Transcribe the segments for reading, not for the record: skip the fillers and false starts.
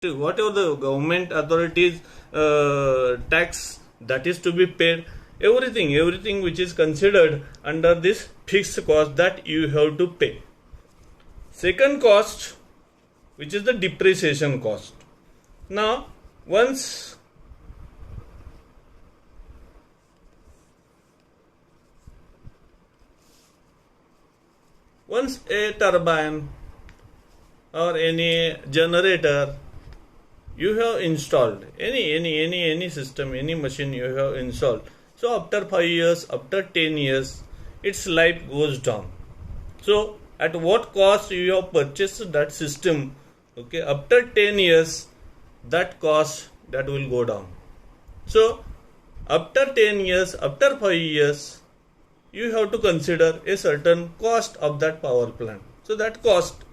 whatever the government authorities tax that is to be paid, everything which is considered under this fixed cost that you have to pay. Second cost, which is the depreciation cost. Now once a turbine or any generator you have installed, any system, any machine you have installed, so after 5 years, after 10 years, its life goes down. So at what cost you have purchased that system, okay, after 10 years that cost that will go down. So after 10 years, after 5 years, you have to consider a certain cost of that power plant. So that cost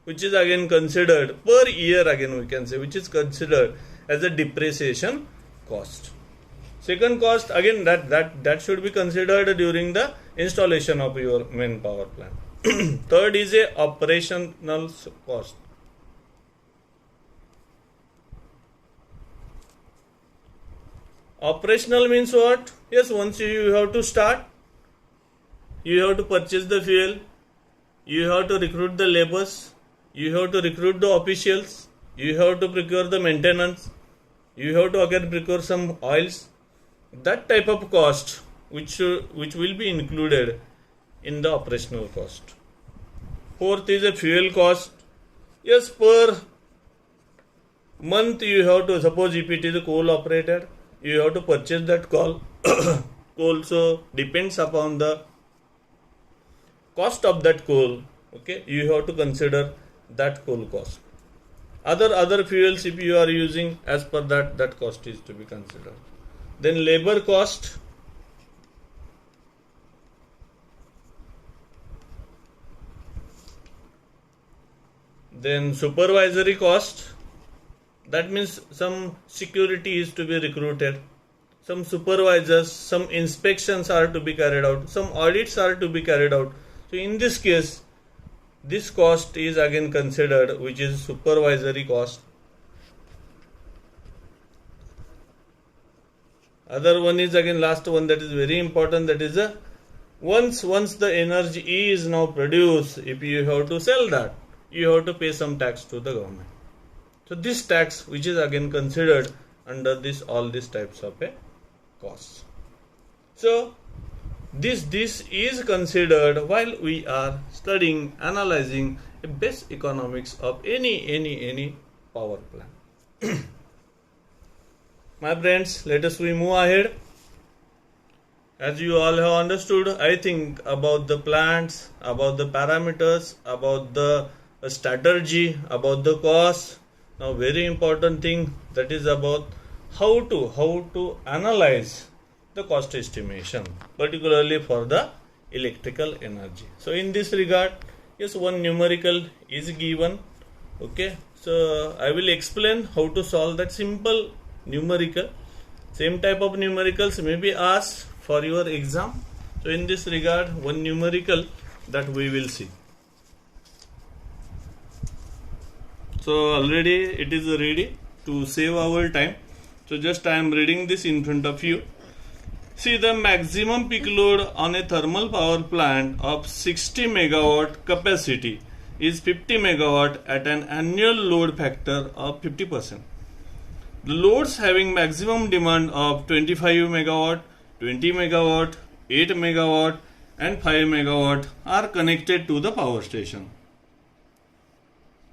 which is again considered per year, again we can say, which is considered as a depreciation cost. Second cost, again that should be considered during the installation of your main power plant. Third is a operational cost. Operational means what? Yes, once you have to start, you have to purchase the fuel, you have to recruit the laborers, you have to recruit the officials, you have to procure the maintenance, you have to again procure some oils. That type of cost which will be included in the operational cost. Fourth is a fuel cost. Yes, per month you have to, suppose if it is a coal operated, you have to purchase that coal. Coal, so depends upon the cost of that coal, okay, you have to consider that coal cost. Other fuels if you are using, as per that cost is to be considered. Then labor cost. Then supervisory cost. That means some security is to be recruited, some supervisors, some inspections are to be carried out, some audits are to be carried out. So in this case, this cost is again considered, which is supervisory cost. Other one is again last one, that is very important, that is once the energy is now produced, if you have to sell that, you have to pay some tax to the government. So this tax, which is again considered under this all these types of a costs. So this is considered while we are studying, analyzing a base economics of any power plant. My friends, let us we move ahead. As you all have understood, I think, about the plants, about the parameters, about the strategy, about the cost. Now very important thing, that is about how to analyze the cost estimation, particularly for the electrical energy. So in this regard, yes, one numerical is given, okay, so I will explain how to solve that simple numerical. Same type of numericals may be asked for your exam. So in this regard, one numerical that we will see. So already it is ready to save our time. So just I am reading this in front of you. See, the maximum peak load on a thermal power plant of 60 megawatt capacity is 50 megawatt at an annual load factor of 50%. The loads having maximum demand of 25 megawatt, 20 megawatt, 8 megawatt and 5 megawatt are connected to the power station.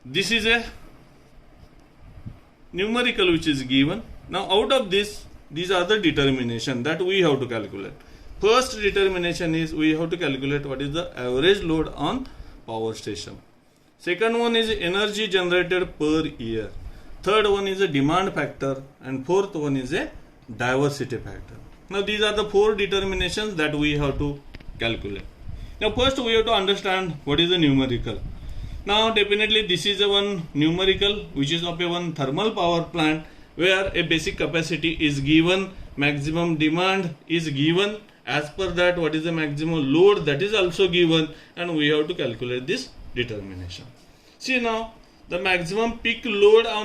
This is a numerical which is given. Now out of this, these are the determination that we have to calculate. First determination is we have to calculate what is the average load on power station. Second one is energy generated per year. Third one is a demand factor, and fourth one is a diversity factor. Now these are the four determinations that we have to calculate. Now first we have to understand what is the numerical. Now definitely this is a one numerical which is of a one thermal power plant where a basic capacity is given, maximum demand is given, as per that what is the maximum load that is also given, and we have to calculate this determination. See now, the maximum peak load on